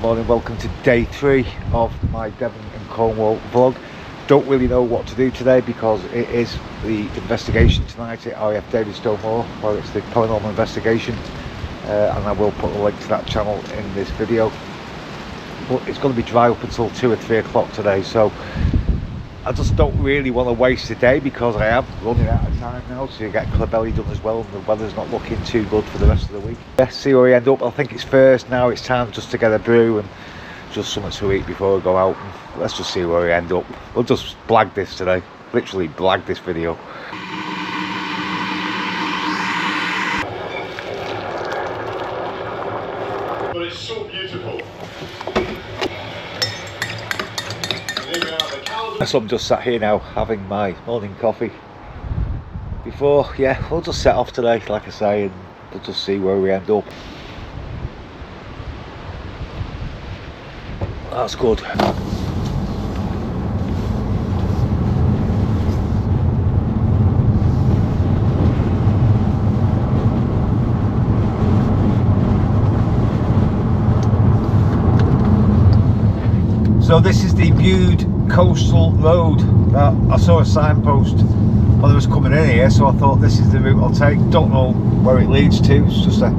morning, welcome to day 3 of my Devon and Cornwall vlog. Don't really know what to do today because it is the investigation tonight at RAF Davidstow, where it's the Paranormal Investigation, and I will put a link to that channel in this video. But it's going to be dry up until 2 or 3 o'clock today, so I just don't really want to waste the day because I am running out of time now to get Clebelly done as well, and the weather's not looking too good for the rest of the week. Let's see where we end up. I think it's first now, it's time just to get a brew and just something to eat before we go out. Let's just see where we end up. We'll just blag this today, literally blag this video. But it's so beautiful. So I'm just sat here now having my morning coffee before, we'll just set off today, like I say, and we'll just see where we end up. That's good. So this is the Bude coastal road. I saw a signpost when I was coming in here, so I thought this is the route I'll take. Don't know where it leads to. It's just as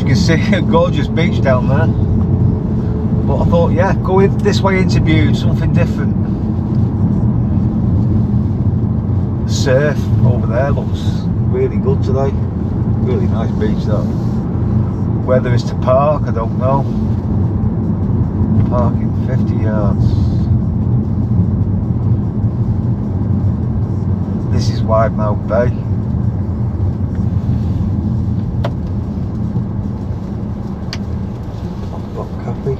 you can see, a gorgeous beach down there. But I thought, yeah, go this way into Bude, something different. The surf over there looks really good today. Really nice beach though. Where there is to park, I don't know. Parking 50 yards. This is Widemouth Bay. I've got a copy.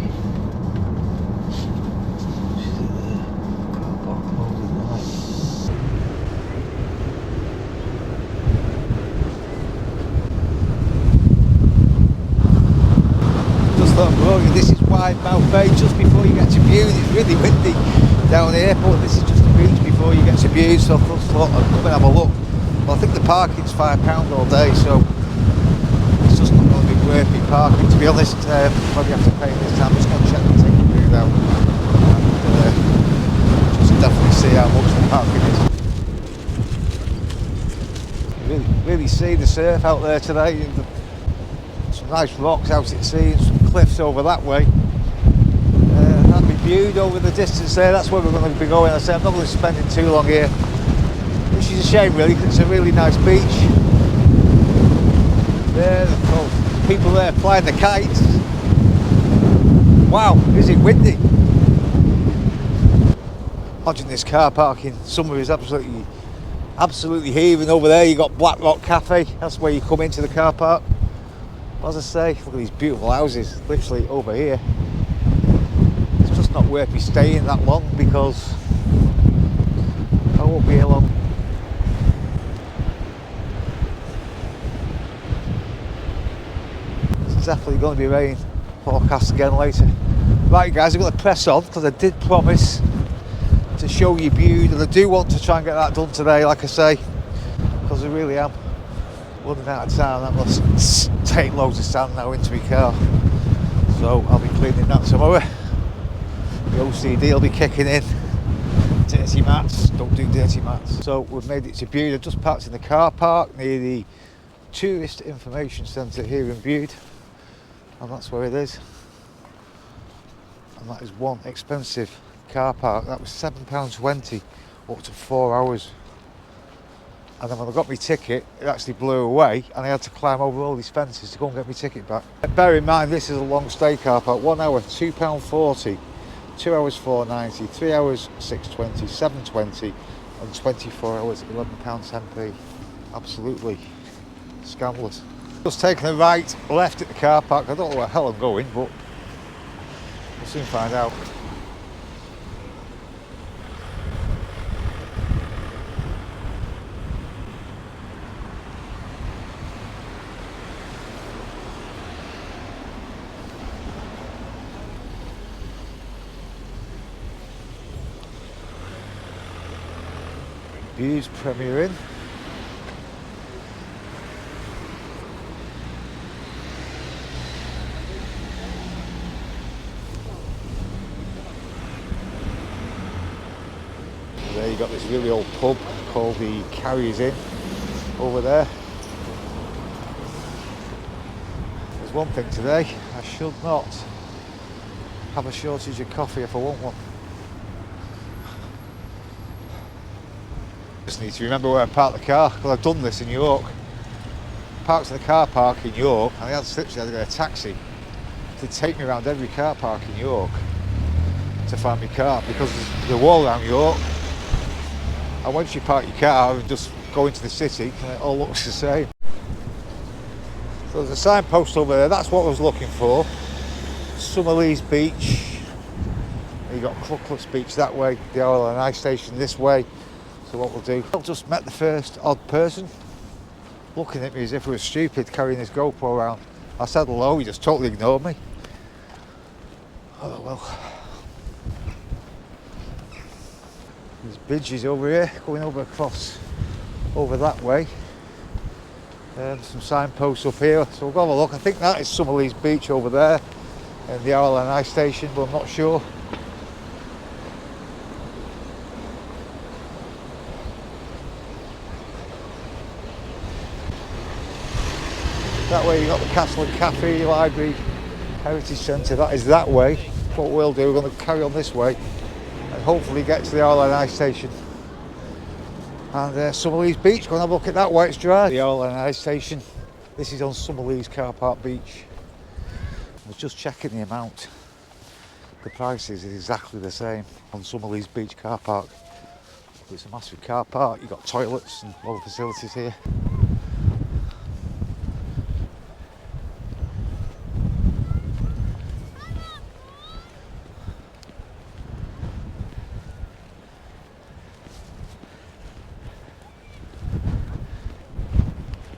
She's in there. Car park closed at night. Just thought, bro, this is Widemouth Bay just before you get to Bude. It's really windy down here, but this is just the beach before you get to Bude, so I thought I'd come and have a look. Well, I think the parking's £5 all day, so it's just not going to be worth me parking, to be honest. Probably have to pay this time. I'm just going to check the ticket booth out and just definitely see how much the parking is. Really see the surf out there today. Some nice rocks out at sea and some cliffs over that way. That'd be Bude over the distance there. That's where we're going to be going. I say I'm not going to be spending too long here, which is a shame really, because it's a really nice beach. There, the people there flying the kites. Wow, is it windy? Imagine this car parking. Summer is absolutely heaving. Over there you got Black Rock Cafe. That's where you come into the car park. As I say, look at these beautiful houses literally over here. It's just not worth me staying that long because I won't be here long. It's definitely going to be rain forecast again later. Right guys, I'm going to press on because I did promise to show you Bude, and I do want to try and get that done today, like I say, because I really am running out of time. I'm going to take loads of sand now into my car, so I'll be cleaning that tomorrow. The OCD will be kicking in. Dirty mats, don't do dirty mats. So we've made it to Bude. I've just parked in the car park near the Tourist Information Centre here in Bude, and that's where it is. And that is one expensive car park. That was £7.20 up to 4 hours. And then when I got my ticket, it actually blew away and I had to climb over all these fences to go and get my ticket back. Bear in mind, this is a long stay car park. 1 hour, £2.40, 2 hours, £4.90, 3 hours, £6.20, £7.20, and 24 hours, £11.10p. Absolutely scandalous. Just taking a right, left at the car park. I don't know where the hell I'm going, but we'll soon find out. Bude's Premier Inn. you've got this really old pub called the Carriers Inn over there. There's one thing today, I should not have a shortage of coffee if I want one. Just need to remember where I parked the car, because I've done this in York. Parked in the car park in York, and I had to literally get a taxi to take me around every car park in York to find my car, because there's the wall around York, and once you park your car and just go into the city, and it all looks the same. So there's a signpost over there, that's what I was looking for. Summerleaze Beach. You got Clucklets Beach that way, the RLNI station this way. So what we'll do, I've just met the first odd person looking at me as if I was stupid carrying this GoPro around. I said hello, he just totally ignored me. Oh well. There's bridges over here, going over across, over that way. Some signposts up here, so we'll go have a look. I think that is Summerleaze Beach over there, and the RLNI station, but I'm not sure. That way you've got the Castle and Cafe, Library, Heritage Centre, that is that way. What we'll do, we're going to carry on this way and hopefully get to the RLNI station. And Summerleaze Beach, go and have a look at that way, it's dry. The RLNI station, this is on Summerleaze Car Park Beach. I was just checking the amount. The prices is exactly the same on Summerleaze Beach Car Park. It's a massive car park, you've got toilets and all the facilities here.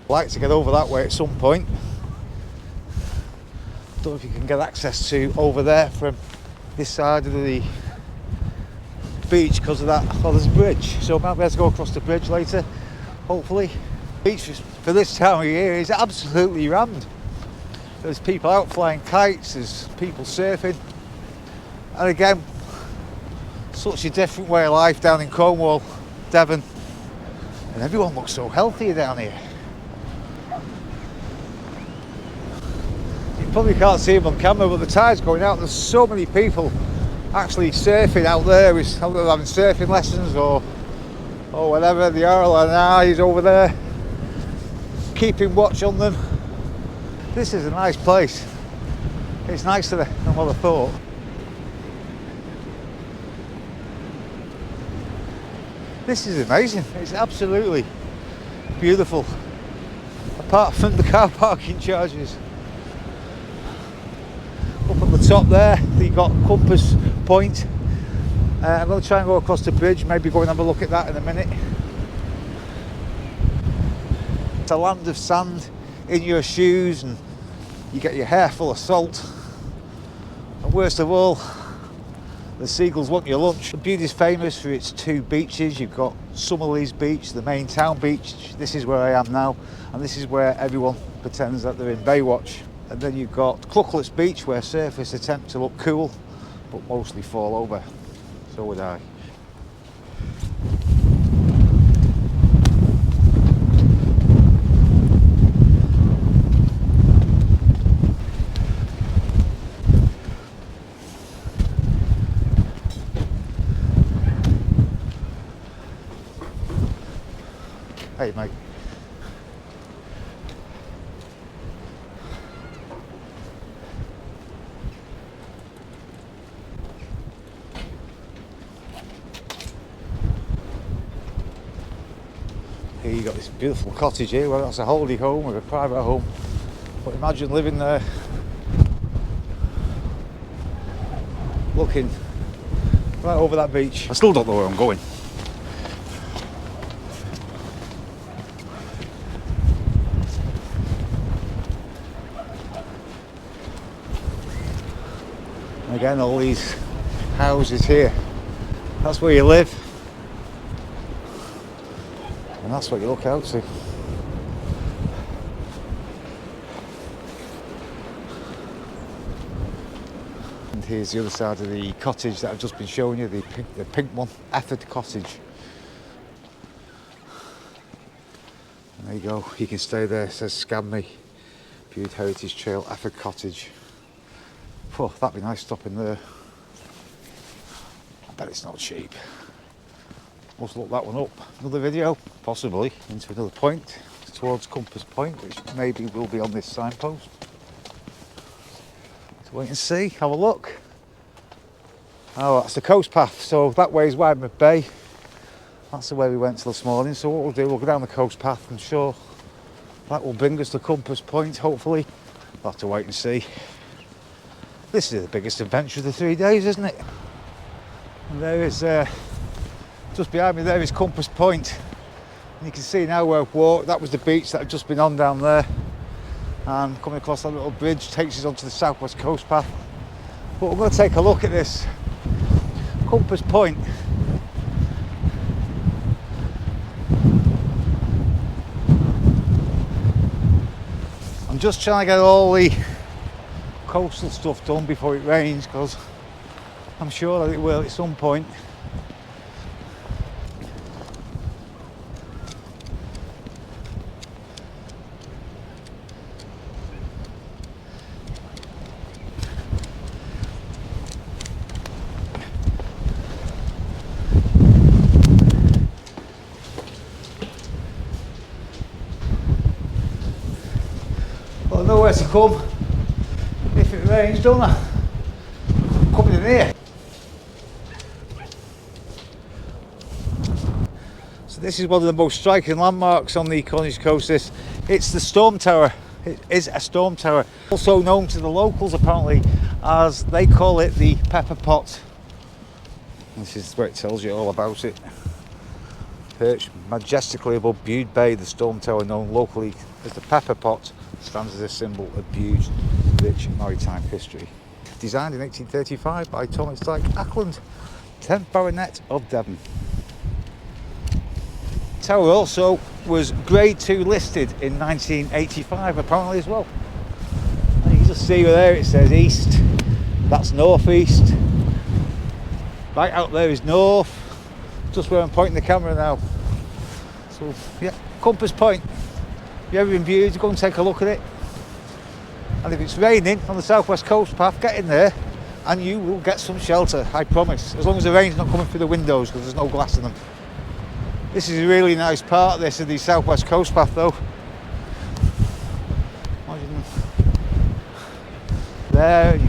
I'd like to get over that way at some point. Don't know if you can get access to over there from this side of the beach because of that. Oh, there's a bridge, so I might be able to go across the bridge later, hopefully. Beach for this time of year is absolutely rammed. There's people out flying kites, there's people surfing, and again, such a different way of life down in Cornwall, Devon, and everyone looks so healthy down here. You probably can't see them on camera, but the tide's going out. There's so many people actually surfing out there, having surfing lessons or whatever. The RLNI is over there, keeping watch on them. This is a nice place. It's nicer than what I thought. This is amazing. It's absolutely beautiful. Apart from the car parking charges. Up on the top there, you've got Compass Point. I'm going to try and go across the bridge, maybe go and have a look at that in a minute. It's a land of sand in your shoes and you get your hair full of salt. And worst of all, the seagulls want your lunch. Bude is famous for its two beaches. You've got Summerleaze Beach, the main town beach. This is where I am now, and this is where everyone pretends that they're in Baywatch. And then you've got Clucklets Beach, where surfers attempt to look cool, but mostly fall over. So would I. Hey mate. Here you got this beautiful cottage here, well that's a holiday home or a private home, but imagine living there looking right over that beach. I still don't know where I'm going. Again, all these houses here, that's where you live. And that's what you look out to. And here's the other side of the cottage that I've just been showing you, the pink one, Efford Cottage. There you go, you can stay there. It says Scam Me, Bude Heritage Trail, Afford Cottage. Oh, that'd be nice stopping there. I bet it's not cheap. Must look that one up. Another video, possibly, into another point, towards Compass Point, which maybe will be on this signpost. So wait and see, have a look. Oh, that's the coast path, so that way is Widemouth Bay. That's the way we went till this morning, so what we'll do, we'll go down the coast path. I'm sure that will bring us to Compass Point, hopefully. We'll have to wait and see. This is the biggest adventure of the 3 days, isn't it? And there is, just behind me there is Compass Point. And you can see now where I've walked, that was the beach that I've just been on down there. And coming across that little bridge takes us onto the southwest coast path. But we're going to take a look at this Compass Point. I'm just trying to get all the coastal stuff done before it rains, because I'm sure that it will at some point. Well, I know where to come if it rains, don't I? I'm coming in here. So this is one of the most striking landmarks on the Cornish coast. It's the storm tower. It is a storm tower, also known to the locals apparently as, they call it, the pepper pot. This is where it tells you all about it. Perched majestically above Bude Bay, the storm tower, known locally as the pepper pot, stands as a symbol of Bude's rich maritime history. Designed in 1835 by Thomas Ackland, 10th Baronet of Devon. The tower also was Grade 2 listed in 1985 apparently as well. And you can just see there it says east, that's northeast. Right out there is north, just where I'm pointing the camera now. So yeah, Compass Point. If you're ever in Bude, go and take a look at it. And if it's raining on the southwest coast path, get in there and you will get some shelter, I promise. As long as the rain's not coming through the windows, because there's no glass in them. This is a really nice part of this, of the southwest coast path though. There, you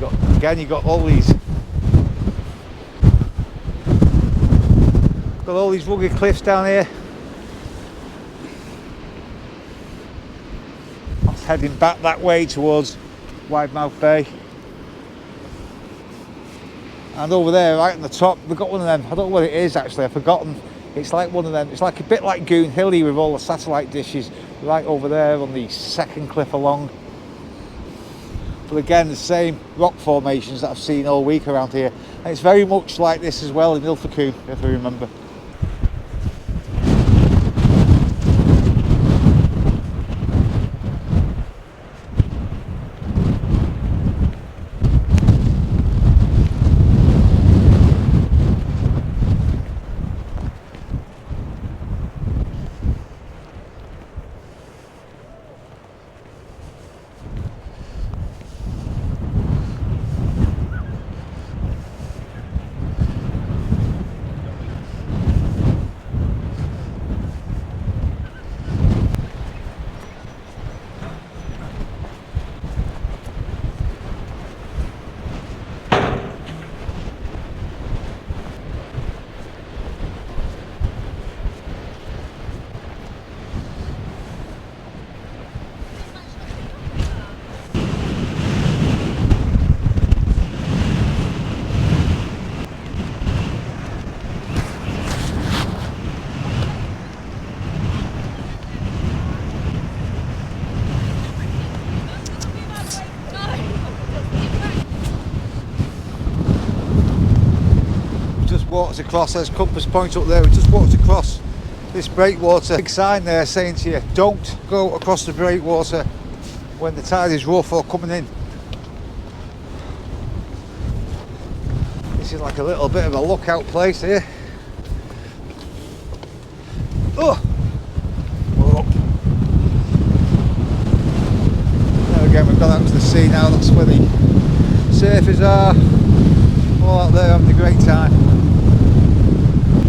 got all these rugged cliffs down here. Heading back that way towards Widemouth Bay. And over there, right on the top, we've got one of them. I don't know what it is actually, I've forgotten. It's like one of them, it's like a bit like Goon Hilly with all the satellite dishes right over there on the second cliff along. But again, the same rock formations that I've seen all week around here. And it's very much like this as well in Ilfracombe, if I remember. Walked across, there's Compass Point up there, we just walked across this breakwater. Big sign there saying to you, don't go across the breakwater when the tide is rough or coming in. This is like a little bit of a lookout place here. Oh! see now, that's where the surfers are, all out there having a great time.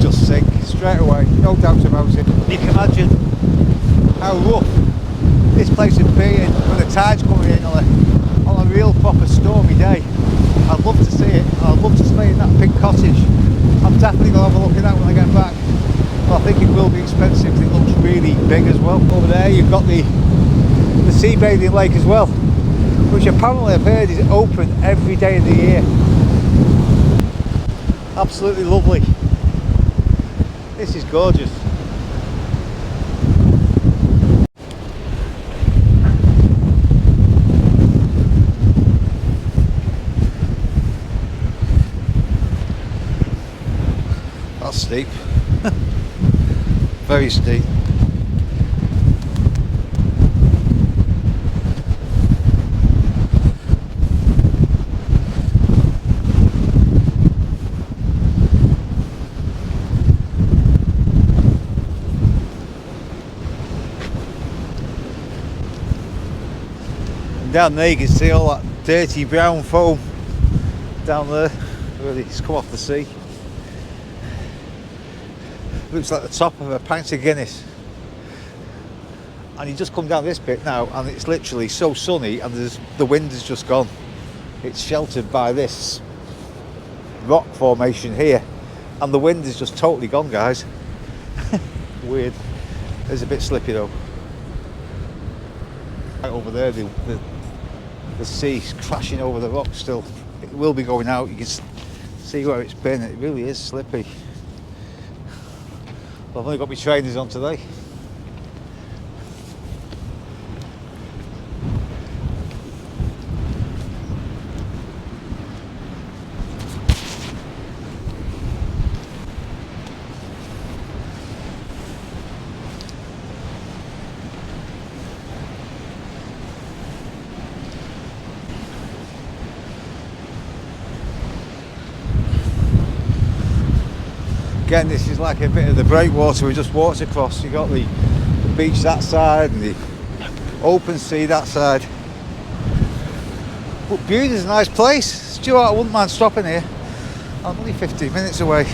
Just sink straight away, no doubt about it. You can imagine how rough this place would be when the tide's coming in on a real proper stormy day. I'd love to see it. I'd love to stay in that pink cottage. I'm definitely going to have a look at that when I get back. But I think it will be expensive because it looks really big as well. Over there you've got the sea bathing lake as well, which apparently I've heard is open every day of the year. Absolutely lovely. This is gorgeous. That's steep. Very steep. Down there you can see all that dirty brown foam down there, really it's come off the sea. Looks like the top of a pint of Guinness. And you just come down this bit now and it's literally so sunny and the wind has just gone. It's sheltered by this rock formation here and the wind is just totally gone, guys. Weird. It's a bit slippy though. Right over there the sea's crashing over the rocks still. It will be going out, you can see where it's been, it really is slippy. I've only got my trainers on today. Again, this is like a bit of the breakwater we just walked across. You've got the beach that side and the open sea that side. But Bude is a nice place. Stuart, I wouldn't mind stopping here. I'm only 15 minutes away. If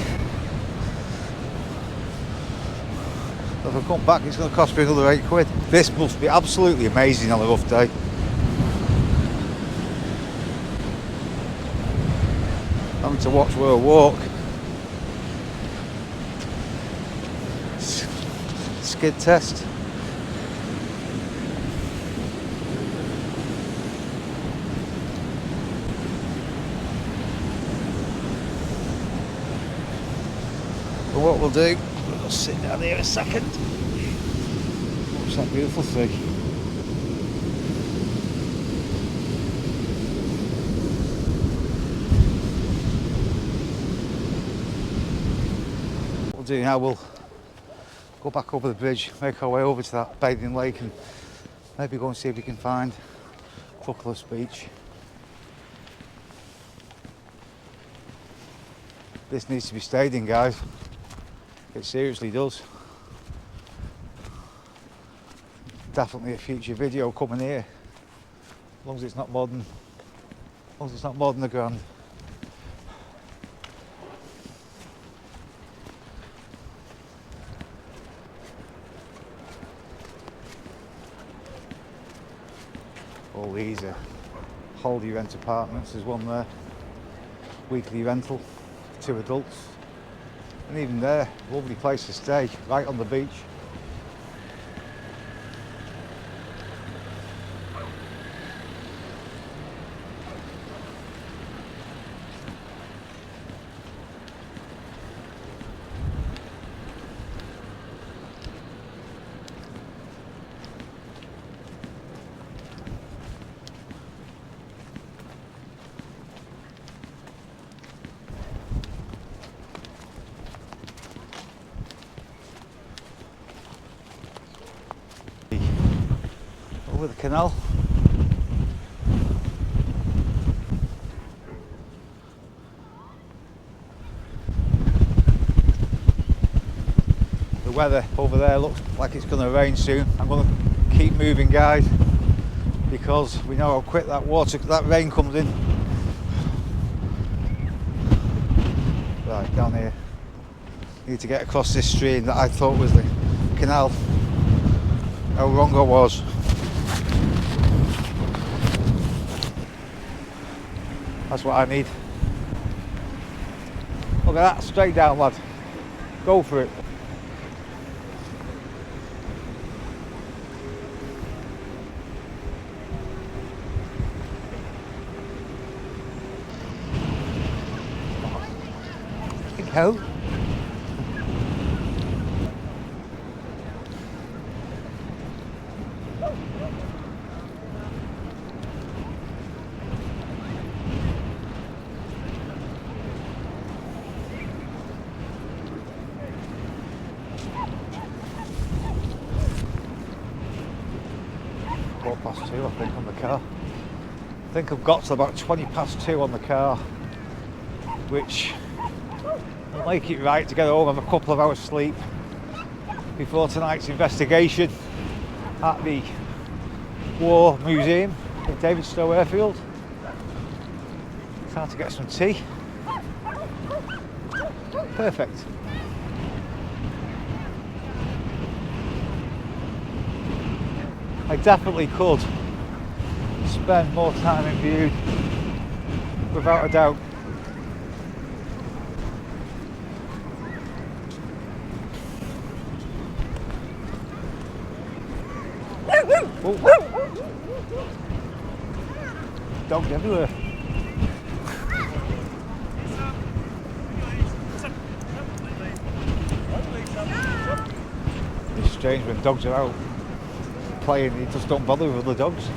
I come back, it's going to cost me another £8. This must be absolutely amazing on a rough day. Having to watch where I walk. Skid test. But what we'll do, we'll just sit down here a second. Watch that beautiful sea. What we'll do now, we'll go back over the bridge, make our way over to that bathing lake and maybe go and see if we can find Summerleaze Beach. This needs to be stayed in, guys. It seriously does. Definitely a future video coming here. As long as it's not modern. As long as it's not more than a grand. All these are holiday rent apartments. There's one there, weekly rental, 2 adults, and even there, lovely place to stay, right on the beach. Over the canal. The weather over there looks like it's going to rain soon. I'm going to keep moving, guys. because we know how quick that rain comes in. Right, down here. Need to get across this stream that I thought was the canal. How wrong I was. That's what I need. Look at that, straight down, lad. Go for it. Hell. 2, I think, on the car. I think I've got to about 2 on the car, which will make it right to get home, have a couple of hours sleep before tonight's investigation at the War Museum at Davidstow Airfield. Time to get some tea. Perfect. I definitely could spend more time in Bude, without a doubt. Oh. Dogs everywhere. It's strange when dogs are out playing, you just don't bother with other dogs.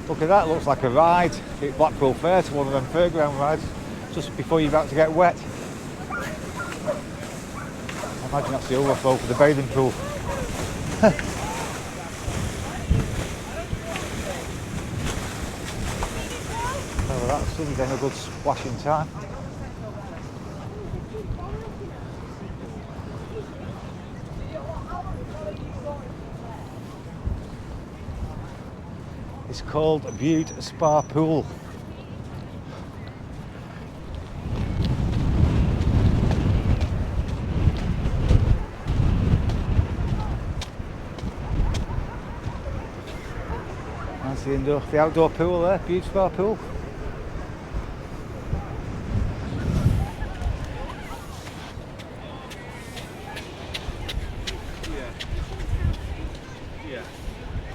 Look at that, looks like a ride at Blackpool Fair, to one of them fairground rides, just before you're about to get wet. I imagine that's the overflow for the bathing pool. So that's really been a good splashing time. It's called Bude Sea Pool. That's the outdoor pool there, Bude Sea Pool.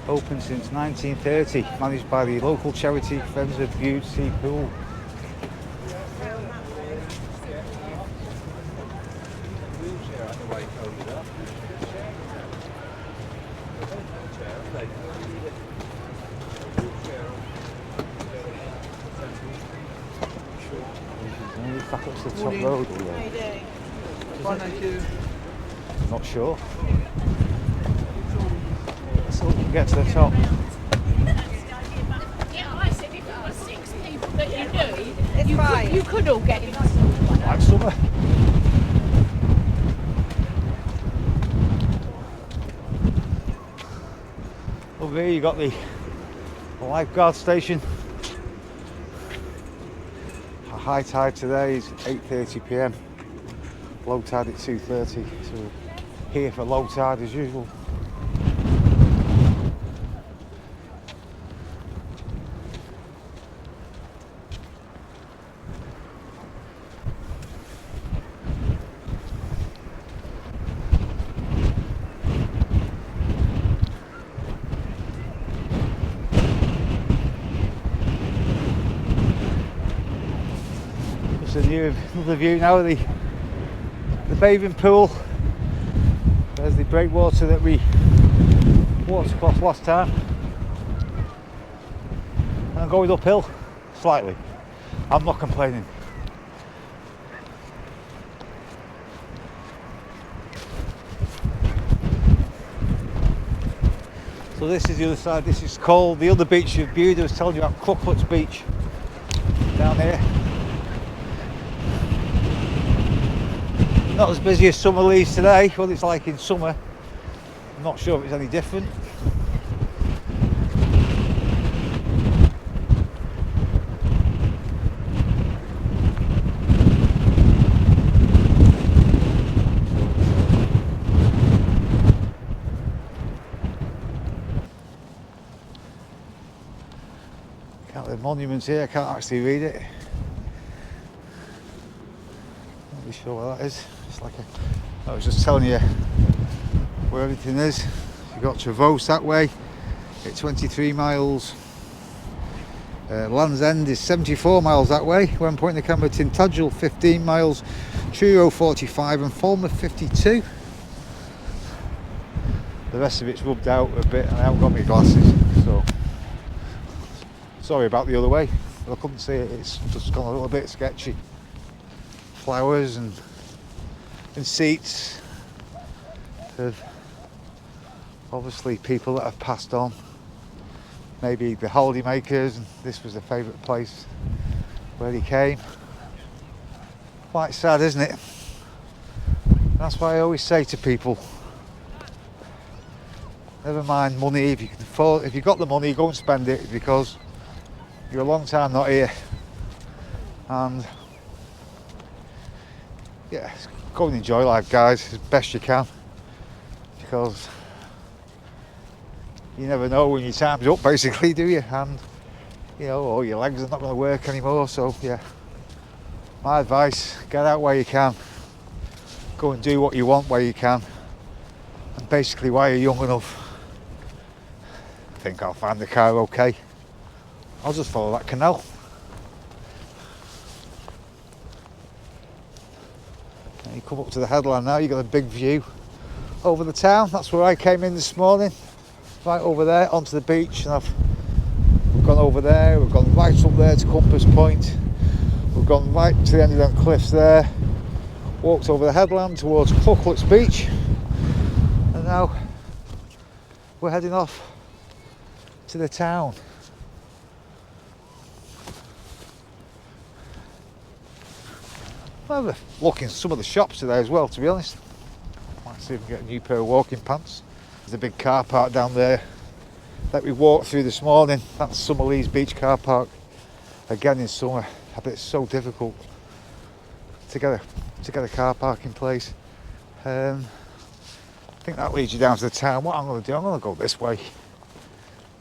Open since 1930, managed by the local charity Friends of Bude Sea Pool. Back up to the top road. I'm not sure. So we can get to the top. Yeah, I said if it was 6 people that you knew, you could all get in. Like summer. Over here you got the lifeguard station. Our high tide today is 8:30 p.m. Low tide at 2:30. So here for low tide as usual. Another view now of the bathing pool. There's the breakwater that we walked across last time. And I'm going uphill slightly. I'm not complaining. So this is the other side. This is called the other beach of Bude. I was telling you about Crooklet's Beach down here. Not as busy as Summerleaze today. What it's like in summer, I'm not sure if it's any different. The monuments here, I can't actually read it. Not really sure what that is. It's like I was just telling you where everything is. You've got Traverse that way at 23 miles. Land's End is 74 miles that way. When pointing the camera, Tintagel 15 miles, Truro 45 and Falmouth 52. The rest of it's rubbed out a bit and I haven't got my glasses, so sorry about the other way. I couldn't see it, it's just gone a little bit sketchy. Flowers and seats of obviously people that have passed on. Maybe the holiday makers, and this was their favourite place where they came. Quite sad, isn't it? That's why I always say to people, never mind money, if you can afford, if you've got the money, go and spend it, because you're a long time not here, and yeah, go and enjoy life, guys, as best you can, because you never know when your time's up, basically, do you? And you know, or your legs are not going to work anymore. So yeah, my advice: get out where you can, go and do what you want where you can, and basically while you're young enough, I think I'll find the car okay. I'll just follow that canal. And you come up to the headland now, you've got a big view over the town. That's where I came in this morning, right over there onto the beach, and we've gone over there, we've gone right up there to Compass Point, we've gone right to the end of them cliffs there, walked over the headland towards Crooklet's Beach, and now we're heading off to the town. Well, look in some of the shops today as well, to be honest. Might see if we can get a new pair of walking pants. There's a big car park down there that we walked through this morning. That's Summerleaze Beach car park. Again in summer, I bet it's so difficult to get a car park in place. I think that leads you down to the town. What I'm going to do, I'm going to go this way.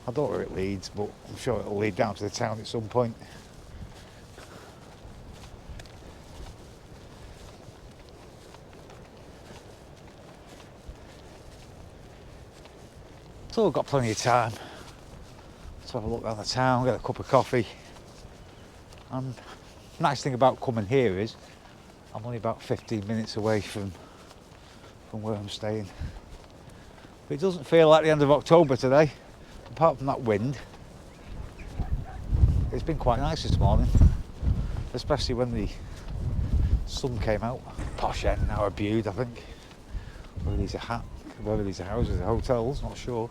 I don't know where it leads, but I'm sure it'll lead down to the town at some point. So we've got plenty of time to have a look around the town, get a cup of coffee. And the nice thing about coming here is I'm only about 15 minutes away from where I'm staying. But it doesn't feel like the end of October today, apart from that wind. It's been quite nice this morning, especially when the sun came out. Posh end now of Bude, I think. Whether these are houses or hotels, not sure.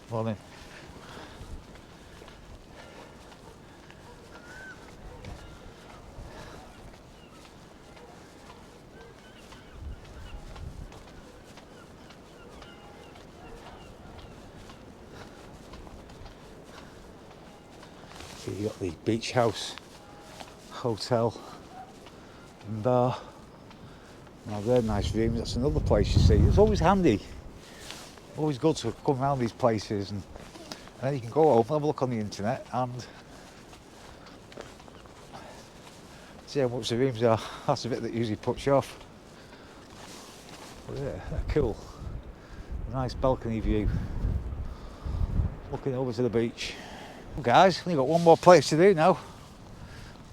Morning. So you got the beach house, hotel, and bar. Now they're nice rooms. That's another place you see. It's always handy, always good to come around these places, and then you can go home, have a look on the internet and see how much the rooms are. That's the bit that usually puts you off. But yeah, they're cool. A nice balcony view, looking over to the beach. Well, guys, we've got one more place to do now.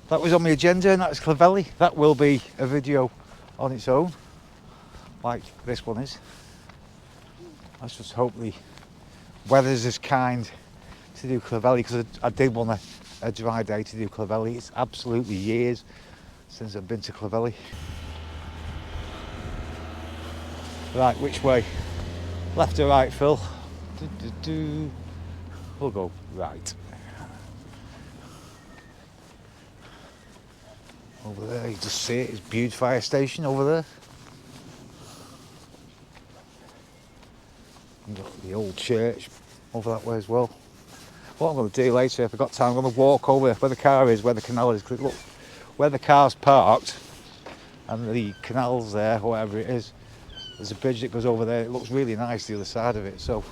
That was on my agenda, and that's Clovelly. That will be a video on its own, like this one is. Let's just hope the weather's as kind to do Clovelly, because I did want a dry day to do Clovelly. It's absolutely years since I've been to Clovelly. Right, which way? Left or right, Phil? We'll go right. Over there, you just see it, it's Bude Fire Station over there. And you've got the old church over that way as well. What I'm going to do later, if I've got time, I'm going to walk over where the car is, where the canal is, because look, where the car's parked and the canal's there, whatever it is, there's a bridge that goes over there. It looks really nice, the other side of it, so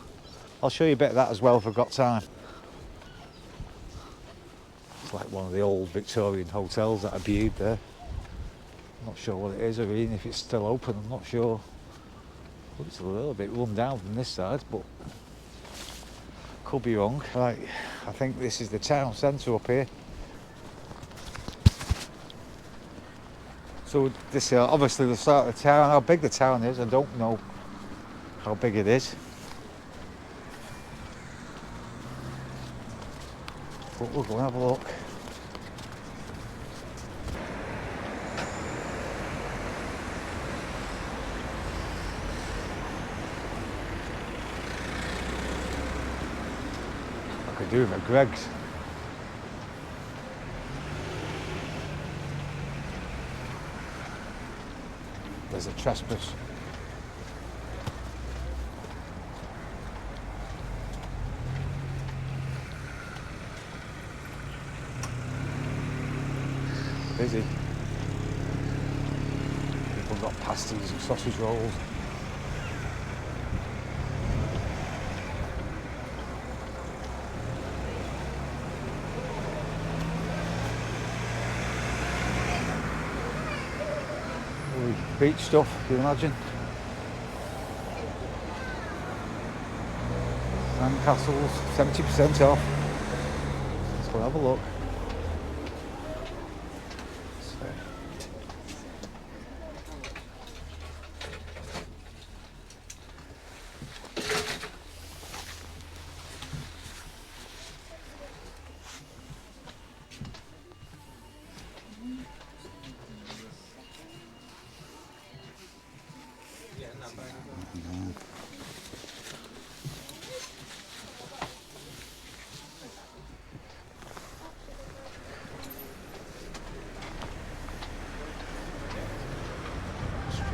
I'll show you a bit of that as well if I've got time. It's like one of the old Victorian hotels that are Bude there. I'm not sure what it is, or even if it's still open, I'm not sure. Looks a little bit run down from this side, but could be wrong. Right, I think this is the town centre up here. So this is obviously the start of the town. How big the town is, I don't know how big it is. But we'll go and have a look. I could do with a Greg's. There's a trespass. Busy. People got pasties and sausage rolls. Beach stuff, you imagine. Sand castles, 70% off. Let's go have a look.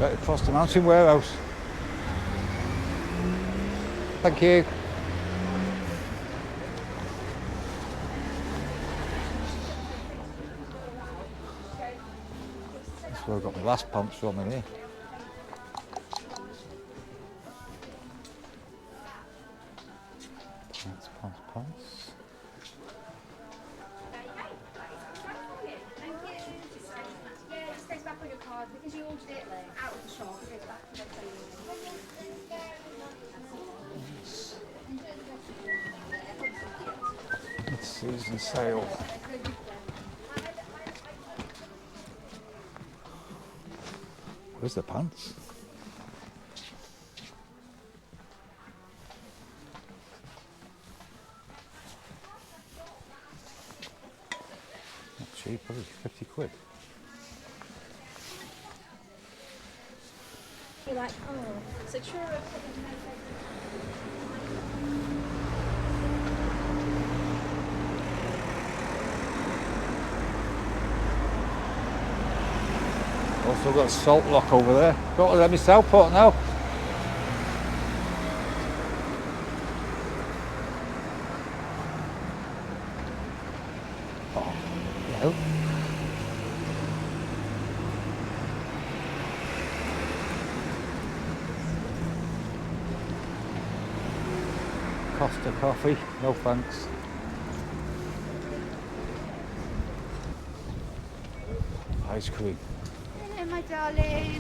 Right across the mountain warehouse. Thank you. That's where I got my last pants from in here. Pants. Because you ordered it out of the shop, it goes back to the sale. It's season sale. Where's the pants? Not cheap, probably 50 quid. You're like, oh, so true. Also got a salt lock over there. Got to let me Southport now. Oh, no. Costa coffee, no thanks. Ice cream. Hello, my darling.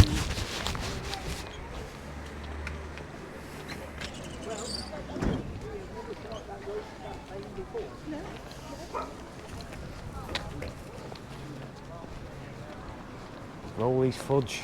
Rollies fudge.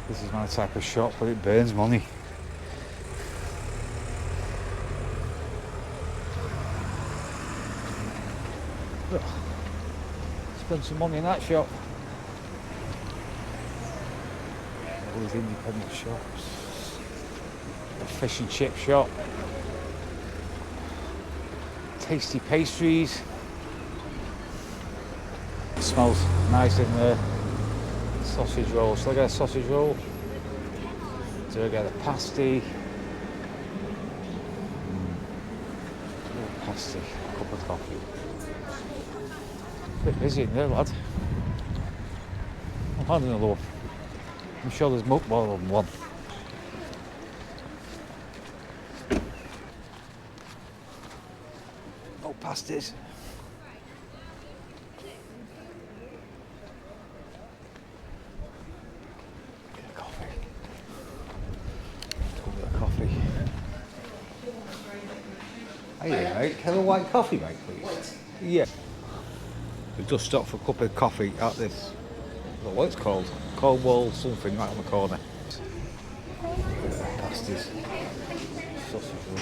This is my type of shop, but it burns money. Spend some money in that shop. All these independent shops. A fish and chip shop. Tasty pastries. It smells nice in there. Sausage roll. Shall I get a sausage roll? Do I get a pasty? Pasty. A cup of coffee. A bit busy in there, lad. I've had another one. I'm sure there's more than one. No pasties. Get a coffee. Let's go get a coffee. Hey there, mate. Have a white coffee, mate, please. Yeah. We've just stopped for a cup of coffee at this. I don't know what it's called. Cornwall something right on the corner. Pasties. Sausage roll.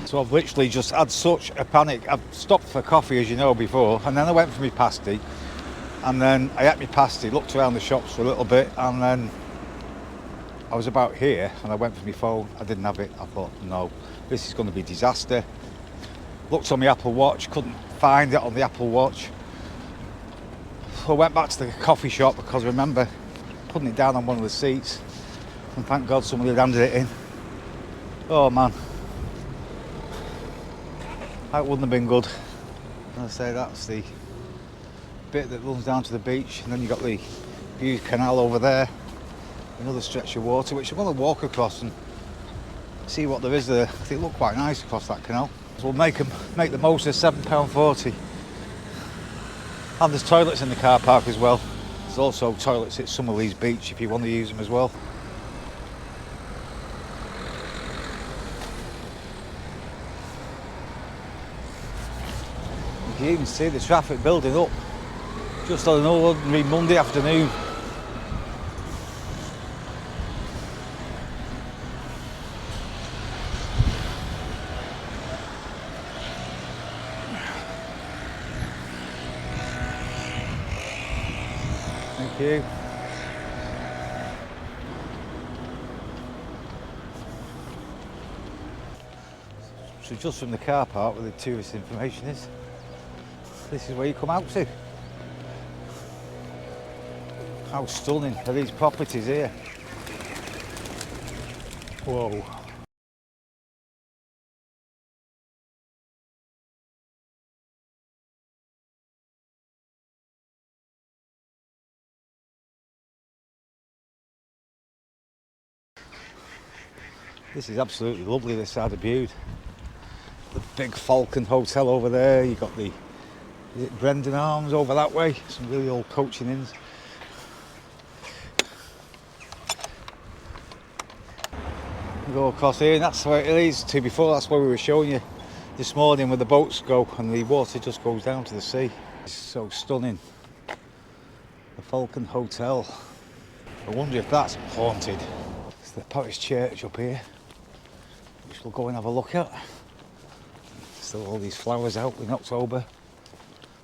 So I've literally just had such a panic. I've stopped for coffee, as you know, before, and then I went for my pasty, and then I ate my pasty, looked around the shops for a little bit, and then I was about here, and I went for my phone. I didn't have it. I thought, no, this is going to be a disaster. Looked on my Apple Watch, couldn't find it on the Apple Watch. So I went back to the coffee shop because I remember putting it down on one of the seats, and thank God somebody had handed it in. Oh man. That wouldn't have been good. As I say, that's the bit that runs down to the beach, and then you've got the Bude Canal over there, another stretch of water which I'm going to walk across and see what there is there. They look quite nice across that canal. So we'll make the most of £7.40. And there's toilets in the car park as well. There's also toilets at Summerleaze Beach if you want to use them as well. You can even see the traffic building up just on an ordinary Monday afternoon. Thank you. So just from the car park where the tourist information is, this is where you come out to. How stunning are these properties here. Whoa. This is absolutely lovely, this side of Bude. The big Falcon Hotel over there, you've got the, is it Brendan Arms over that way? Some really old coaching inns. You go across here and that's where it leads to before, that's where we were showing you this morning where the boats go and the water just goes down to the sea. It's so stunning. The Falcon Hotel. I wonder if that's haunted. It's the parish church up here, which we'll go and have a look at. Still all these flowers out in October.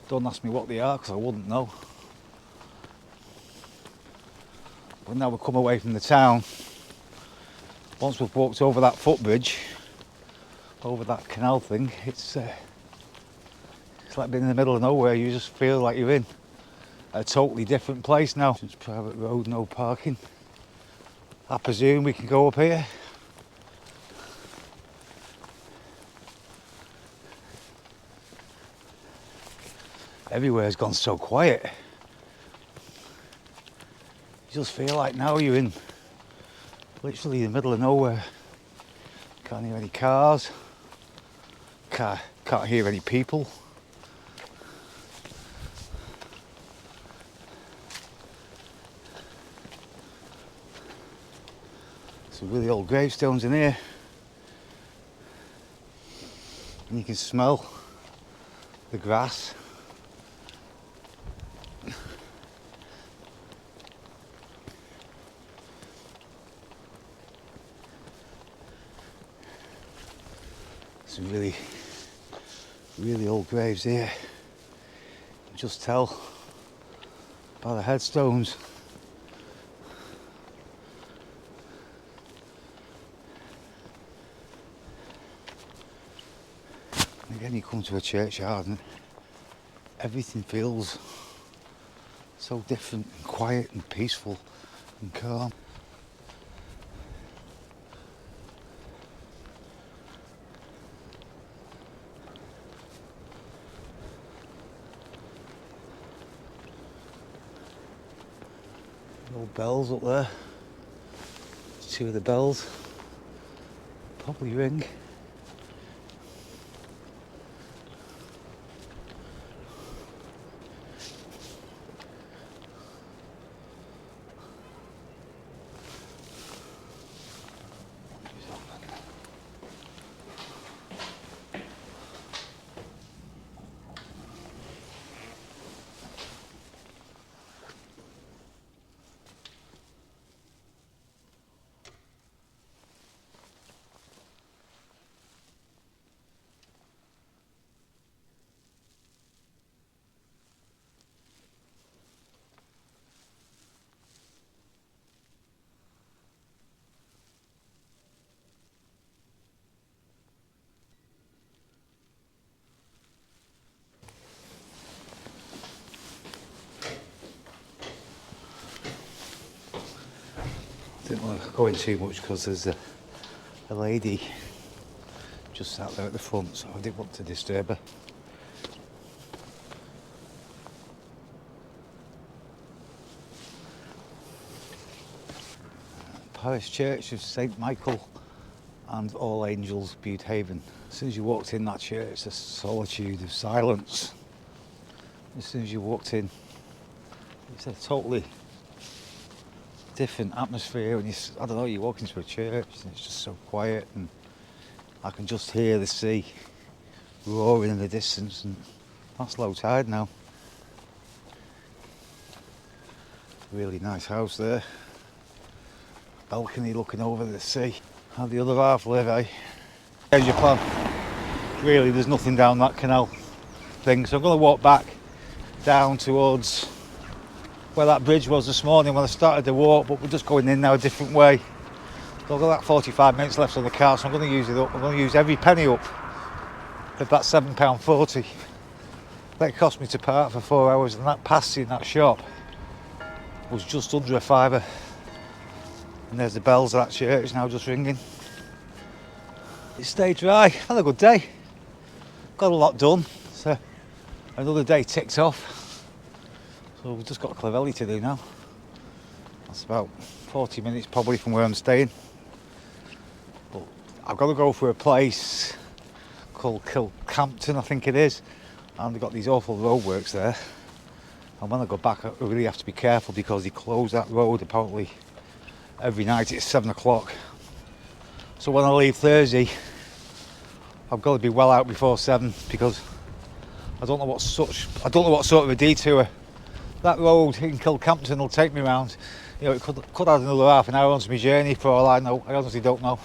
Don't ask me what they are because I wouldn't know. But now we've come away from the town. Once we've walked over that footbridge, over that canal thing, it's like being in the middle of nowhere. You just feel like you're in a totally different place now. It's private road, no parking. I presume we can go up here. Everywhere's gone so quiet. You just feel like now you're in literally the middle of nowhere. Can't hear any cars. Can't hear any people. Some really old gravestones in here. And you can smell the grass. Some really old graves here. You can just tell by the headstones. And again, you come to a churchyard and everything feels so different and quiet and peaceful and calm. Old bells up there. Two of the bells probably ring. Didn't want to go in too much because there's a lady just sat there at the front, so I didn't want to disturb her. Parish Church of St Michael and All Angels, Bude Haven. As soon as you walked in that church, the solitude of silence. As soon as you walked in, it's a totally different atmosphere. When I don't know, you walk into a church and it's just so quiet, and I can just hear the sea roaring in the distance, and that's low tide now. Really nice house there. Balcony looking over the sea. How the other half live, eh? Here's your plan. Really, there's nothing down that canal thing, so I'm going to walk back down towards where that bridge was this morning when I started the walk, but we're just going in now a different way. So I've got like 45 minutes left on the car, so I'm going to use it up. I'm going to use every penny up of that £7.40. That cost me to park for 4 hours, and that passing that shop was just under a fiver. And there's the bells of that church now just ringing. It stayed dry. Had a good day. Got a lot done. So another day ticked off. So we've just got Clovelly to do now. That's about 40 minutes probably from where I'm staying. But I've got to go for a place called Kilcampton, I think it is. And they've got these awful roadworks there. And when I go back, I really have to be careful because they close that road apparently every night at 7 o'clock. So when I leave Thursday, I've got to be well out before 7 because I don't know what sort of a detour that road in Kilcampton will take me around. You know, it could add another half an hour onto my journey for all I know. I honestly don't know.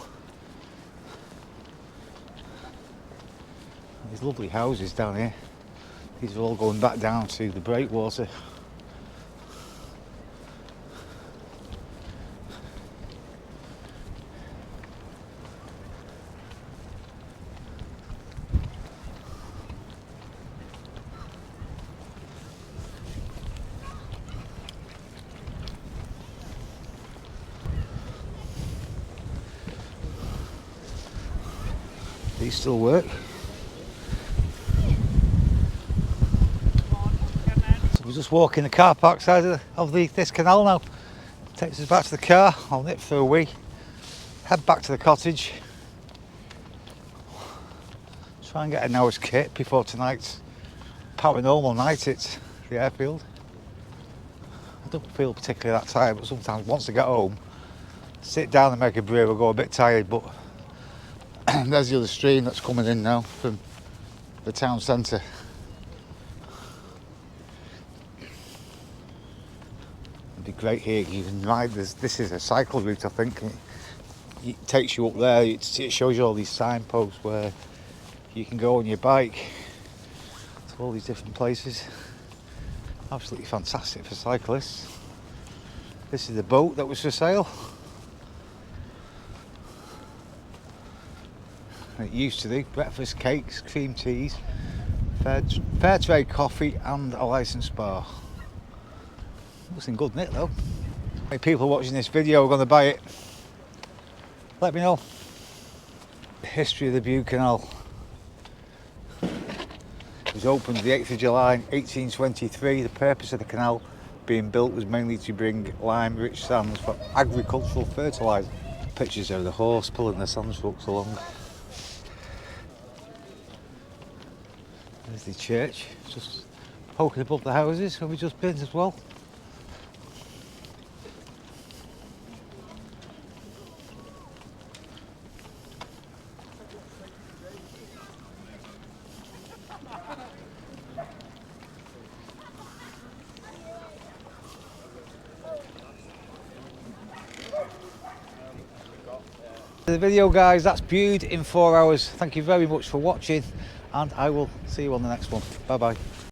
These lovely houses down here. These are all going back down to the Breakwater. These still work. So we're just walking the car park side of this canal now. Takes us back to the car. I'll nip for a wee. Head back to the cottage. Try and get an hour's kit before tonight's paranormal night at the airfield. I don't feel particularly that tired, but sometimes once I get home, sit down and make a brew. We'll go a bit tired, but there's the other stream that's coming in now from the town centre. It'd be great here. You can ride this is a cycle route, I think. It takes you up there. It shows you all these signposts where you can go on your bike to all these different places. Absolutely fantastic for cyclists. This is the boat that was for sale. It used to do breakfast, cakes, cream teas, fair trade coffee and a licensed bar. Looks in good, isn't it, though? If people watching this video are going to buy it, let me know. The history of the Bude Canal. It was opened the 8th of July 1823. The purpose of the canal being built was mainly to bring lime-rich sands for agricultural fertiliser. Pictures of the horse pulling the sand trucks along. There's the church, just poking above the houses where we just been as well. The video, guys, that's Bude in 4 hours. Thank you very much for watching, and I will see you on the next one. Bye bye.